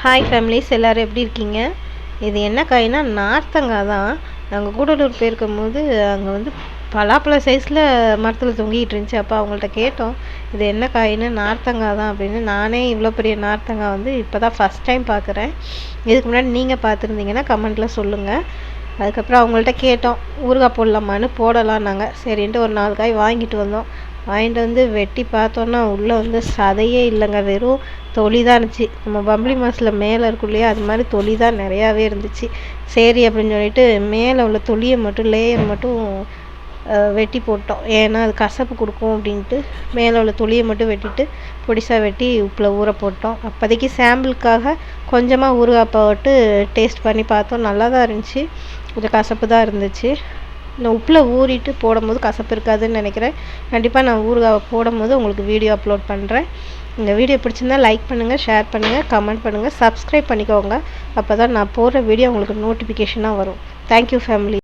Hi families, எல்லோரும் எப்படி இருக்கீங்க? இது என்ன காய்னா நார்த்தங்காய் தான். நாங்கள் கூடலூர் போயிருக்கும்போது அங்கே வந்து பலாப்பழ சைஸில் மரத்தில் தொங்கிட்டு இருந்துச்சு. அப்போ அவங்கள்ட்ட கேட்டோம், இது என்ன காயின்னு. நார்த்தங்காய் தான் அப்படின்னு. நானே இவ்வளோ பெரிய நார்த்தங்காய் வந்து இப்போ தான் ஃபஸ்ட் டைம் பார்க்குறேன். இதுக்கு முன்னாடி நீங்கள் பார்த்துருந்தீங்கன்னா கமெண்ட்டில் சொல்லுங்கள். அதுக்கப்புறம் அவங்கள்ட்ட கேட்டோம், ஊறுகாய் போடலாமான்னு. போடலான்னாங்க. சரின்ட்டு ஒரு 4 காய் வாங்கிட்டு வந்தோம். வாங்கிட்டு வந்து வெட்டி பார்த்தோன்னா உள்ளே வந்து சதையே இல்லைங்க, வெறும் தொளி தான் இருந்துச்சு. நம்ம பம்பளி மாசில் மேலே இருக்கும் இல்லையா, அது மாதிரி தொளி தான் நிறையாவே இருந்துச்சு. சரி அப்படின்னு சொல்லிட்டு மேலே உள்ள தொலியை மட்டும் லேயர் மட்டும் வெட்டி போட்டோம். ஏன்னா அது கசப்பு கொடுக்கும் அப்படின்ட்டு மேலே உள்ள தொலியை மட்டும் வெட்டிட்டு பொடிசாக வெட்டி உப்பில் ஊற போட்டோம். அப்போதைக்கு சாம்பிளுக்காக கொஞ்சமாக ஊறுகாய் போட்டு டேஸ்ட் பண்ணி பார்த்தோம். நல்லா தான் இருந்துச்சு, கொஞ்சம் கசப்பு தான் இருந்துச்சு. இந்த உப்பில் ஊறிட்டு போடும்போது கசப்பு இருக்காதுன்னு நினைக்கிறேன். கண்டிப்பாக நான் ஊறுகாய் போடும்போது உங்களுக்கு வீடியோ அப்லோட் பண்ணுறேன். இந்த வீடியோ பிடிச்சிருந்தா லைக் பண்ணுங்கள், ஷேர் பண்ணுங்கள், கமெண்ட் பண்ணுங்கள், சப்ஸ்கிரைப் பண்ணிக்கோங்க. அப்போ தான் நான் போடுற வீடியோ உங்களுக்கு நோட்டிஃபிகேஷனாக வரும். Thank you family.